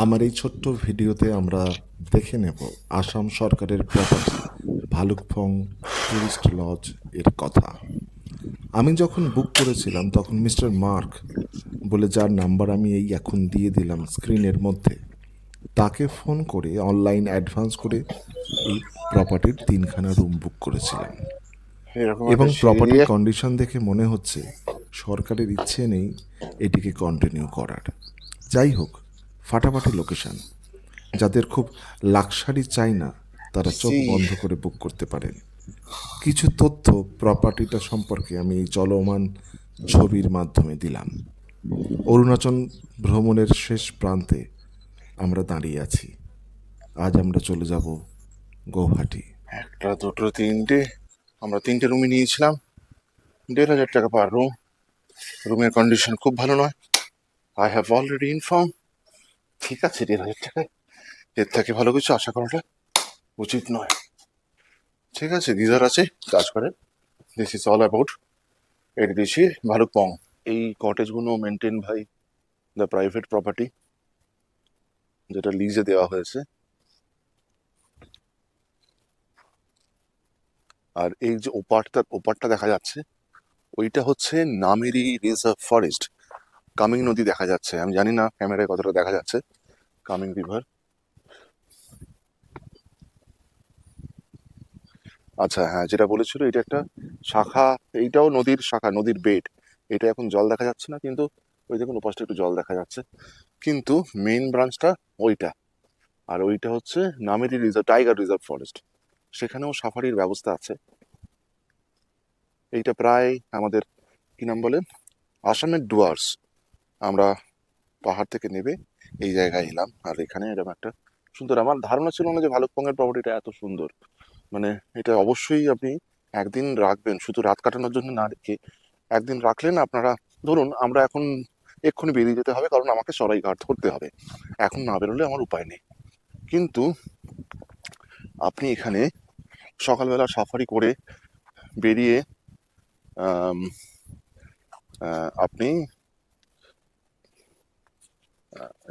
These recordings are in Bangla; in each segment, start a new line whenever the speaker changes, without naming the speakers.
আমার এই ছোট্ট ভিডিওতে আমরা দেখে নেব আসাম সরকারের প্রপার্টি ভালুকফং টুরিস্ট লজ এর কথা। আমি যখন বুক করেছিলাম তখন মিস্টার মার্ক বলে, যার নাম্বার আমি এই এখন দিয়ে দিলাম স্ক্রিনের মধ্যে, তাকে ফোন করে অনলাইন অ্যাডভান্স করে এই প্রপার্টির 3খানা রুম বুক করেছিলাম।
এরকম
এবং
একটা সিঁড়ি
প্রপার্টির
দিয়ে
কন্ডিশন দেখে মনে হচ্ছে সরকারের ইচ্ছে নেই এটিকে কন্টিনিউ করার। যাই হোক, ফাটাফাটি লোকেশন। যাদের খুব লাক্সারি চাই না তারা চোখ
সি
বন্ধ করে বুক করতে পারেন। কিছু তথ্য প্রপার্টিটা সম্পর্কে আমি এই চলমান ছবির মাধ্যমে দিলাম। অরুণাচল ভ্রমণের শেষ প্রান্তে আমরা দাঁড়িয়ে আছি। আজ আমরা চলে যাব গৌহাটি।
একটা দুটো তিনটে, আমরা তিনটে রুমই নিয়েছিলাম। 1,500 টাকা পার রুম। রুমের কন্ডিশন খুব ভালো নয়। I have already inform. ঠিক আছে, 1,500 টাকায় এর থেকে ভালো কিছু আশা করাটা উচিত নয়। ঠিক আছে, গিজার আছে, কাজ করে। দিস ইজ অল অ্যাবাউট এটি দিচ্ছি ভালুকপং। এই কটেজগুলো maintain by the private property, যেটা লিজে দেওয়া হয়েছে। আর এই যে ওপারটা দেখা যাচ্ছে, ওইটা হচ্ছে নামেরি রিজার্ভ ফরেস্ট। কামিং নদী দেখা যাচ্ছে, আমি জানি না ক্যামেরায় কতটা দেখা যাচ্ছে। Coming river. আচ্ছা হ্যাঁ, যেটা বলেছিল এটা একটা শাখা। এইটাও নদীর শাখা, নদীর বেড। এটা এখন জল দেখা যাচ্ছে না, কিন্তু ওই দেখুন ওপাশটা একটু জল দেখা যাচ্ছে। কিন্তু মেইন ব্রাঞ্চটা ওইটা। আর ওইটা হচ্ছে Nameri reserve, tiger reserve forest. সেখানেও সাফারির ব্যবস্থা আছে। এইটা প্রায় আমাদের কি নাম বলে, আসামের ডুয়ার্স। আমরা পাহাড় থেকে নেবে এই জায়গায় এলাম, আর এখানে এরকম একটা সুন্দর, আমার ধারণা ছিল না যে ভালুকপংয়ের প্রপার্টিটা এত সুন্দর। মানে এটা অবশ্যই আপনি একদিন রাখবেন, শুধু রাত কাটানোর জন্য না রেখে একদিন রাখলেন আপনারা। ধরুন আমরা এখন এক্ষুনি বেরিয়ে যেতে হবে, কারণ আমাকে সরাইঘাট ধরতে হবে। এখন না বেরোলে আমার উপায় নেই। কিন্তু আপনি এখানে সকালবেলা সাফারি করে বেরিয়ে আম, আপনি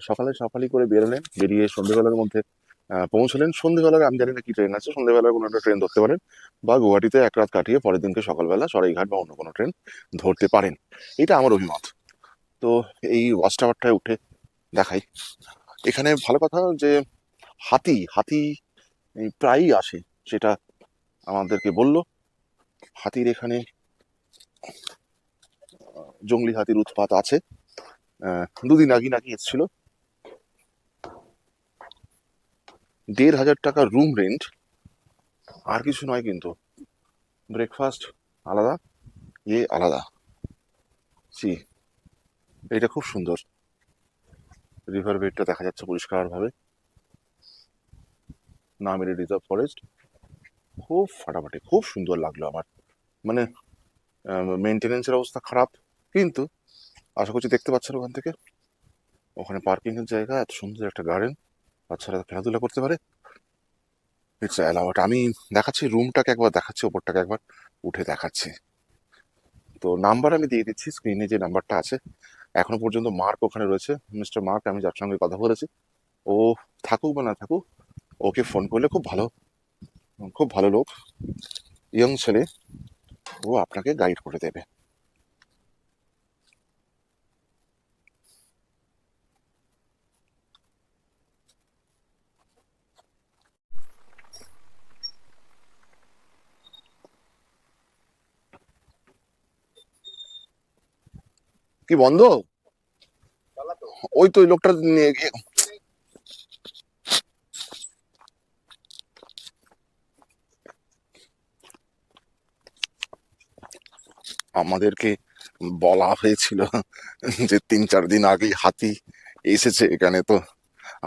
সকালে সাফারি করে বেরোলেন, বেরিয়ে সন্ধ্যেবেলার মধ্যে পৌঁছলেন। সন্ধ্যেবেলার আমি জানি না কি ট্রেন আছে, সন্ধ্যেবেলার কোনো একটা ট্রেন ধরতে পারেন, বা গুয়াহাটিতে এক রাত কাটিয়ে পরের দিনকে সকালবেলা সরাইঘাট বা অন্য কোনো ট্রেন ধরতে পারেন। এটা আমার অভিমত। তো এই ওয়াচ টাওয়ারটায় উঠে দেখাই। এখানে ভালো কথা যে হাতি হাতি প্রায়ই আসে, সেটা আমাদেরকে বলল। হাতির এখানে জংলি হাতির উৎপাত আছে। দুদিন আগে নাকি এসেছিল। 1,500 টাকা রুম রেন্ট, আর কিছু নয় কিন্তু। ব্রেকফাস্ট আলাদা, আলাদা। সি, এটা খুব সুন্দর। রিভার বেডটা দেখা যাচ্ছে পরিষ্কার ভাবে। নামেরি রিজার্ভ ফরেস্ট খুব ফাটাফাটি, খুব সুন্দর লাগলো আমার। মানে মেনটেনেন্সের অবস্থা খারাপ, কিন্তু আশা করছি দেখতে পাচ্ছেন ওখান থেকে, ওখানে পার্কিং এর জায়গা, এত সুন্দর একটা গার্ডেন, বাচ্চারা খেলাধুলা করতে পারে। It's allowed. আমি দেখাচ্ছি রুমটাকে একবার, দেখাচ্ছি ওপরটাকে একবার উঠে দেখাচ্ছি। তো নাম্বার আমি দিয়ে দিচ্ছি স্ক্রিনে, যে নাম্বারটা আছে। এখনো পর্যন্ত মার্ক ওখানে রয়েছে, মিস্টার মার্ক, আমি যার সঙ্গে কথা বলেছি। ও থাকুক বা না থাকুক, ওকে ফোন করলে খুব ভালো, খুব ভালো লোক, ইয়ং ছেলে, ও আপনাকে গাইড করে দেবে। কি বন্ধ? ওই তো ওই লোকটা নিয়ে আমাদেরকে বলা হয়েছিল যে 3-4 দিন আগেই হাতি এসেছে এখানে। তো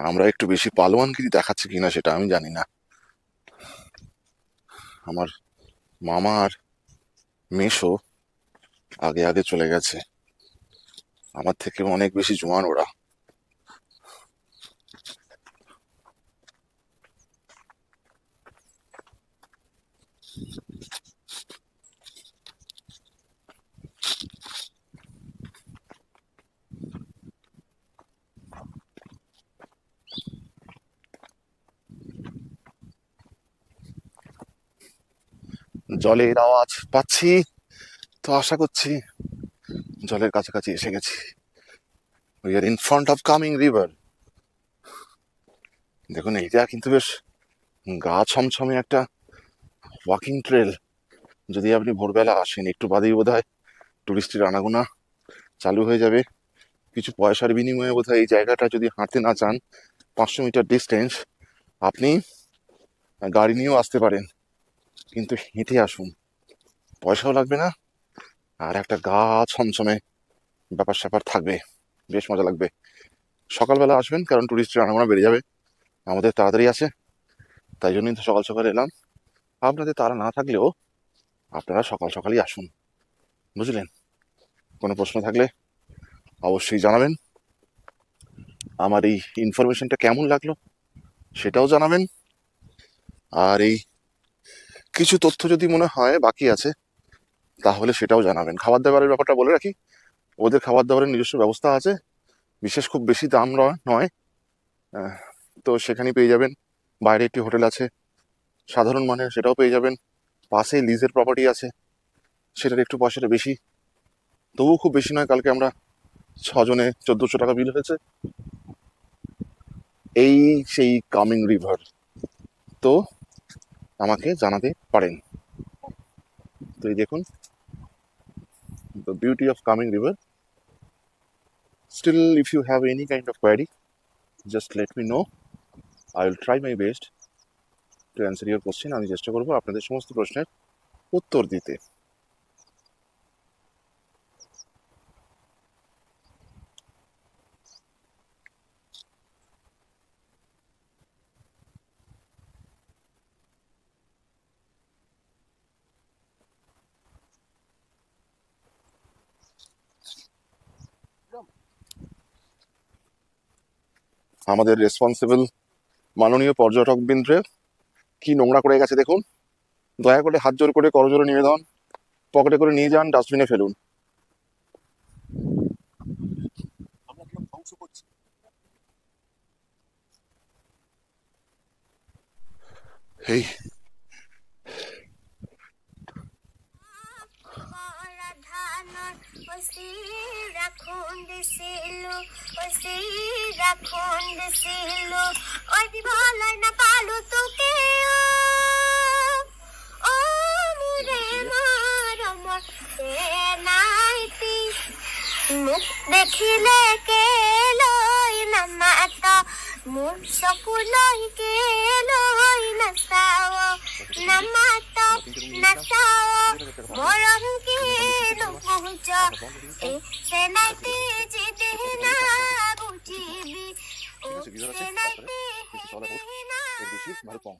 আমরা একটু বেশি পালোয়ানগিরি দেখাচ্ছি কিনা সেটা আমি জানি না। আমার মামা আর মেশো আগে আগে চলে গেছে, আমার থেকে অনেক বেশি জোয়ান ওরা। জলের আওয়াজ পাচ্ছি, তো আশা করছি জলের কাছাকাছি এসে গেছি। We are in front of coming river. দেখুন এইটা কিন্তু বেশ গা ছমছমে একটা ওয়াকিং ট্রেল। যদি আপনি ভোরবেলা আসেন, একটু বাদেই বোধ হয় টুরিস্টের আনাগোনা চালু হয়ে যাবে। কিছু পয়সার বিনিময়ে বোধ হয় এই জায়গাটা যদি হাঁটতে না চান, 500 মিটার ডিস্টেন্স, আপনি গাড়ি নিয়েও আসতে পারেন, কিন্তু হেঁটে আসুন, পয়সাও লাগবে না, আর একটা গা ছমছমে ব্যাপার স্যাপার থাকবে, বেশ মজা লাগবে। সকালবেলা আসবেন, কারণ টুরিস্টের আনাগোনা বেড়ে যাবে, আমাদের তাড়াতাড়ি আছে, তাই জন্যই তো সকাল সকাল এলাম। আপনাদের তাড়া না থাকলেও আপনারা সকাল সকালই আসুন, বুঝলেন? কোনো প্রশ্ন থাকলে অবশ্যই জানাবেন। আমার এই ইনফরমেশনটা কেমন লাগলো সেটাও জানাবেন। আর এই কিছু তথ্য যদি মনে হয় বাকি আছে, তাহলে সেটাও জানাবেন। খাবার দাবারের ব্যাপারটা বলে রাখি, ওদের খাবার দাবারের নিজস্ব ব্যবস্থা আছে, বিশেষ খুব বেশি দাম নয়। আহ, তো সেখানেই পেয়ে যাবেন। বাইরে একটি হোটেল আছে সাধারণ মানের, সেটাও পেয়ে যাবেন। পাশে লিজের প্রপার্টি আছে, সেটার একটু পয়সাটা বেশি, তবুও খুব বেশি নয়। কালকে আমরা 6 জনে 1400 টাকা বিল হয়েছে। এই সেই কামিং রিভার, তো আমাকে জানাতে পারেন। তো এই দেখুন, the beauty of coming river. Still, if you have any kind of query, just let me know. I will try my best to answer your question. আমি চেষ্টা করবো আপনাদের সমস্ত প্রশ্নের উত্তর দিতে। আমাদের রেসপন্সিবল মাননীয় পর্যটক বৃন্দে কি নোংরা করে গেছে দেখুন। দয়া করে হাত জোর করে করজোরে নিবেদন, পকেটে করে নিয়ে যান, ডাস্টবিনে ফেলুন। আমরা কিরকম ধ্বংস করছি। এই
মুখ দেখিলে কে লই না মাতা, মুখ সকুলই কে লই না সাও না মাতা না সাও মরম কে লুকুচ এ সেনাইতে জিতে না বুঝিবি ও সেনাইতে
বেশি ভালো কম।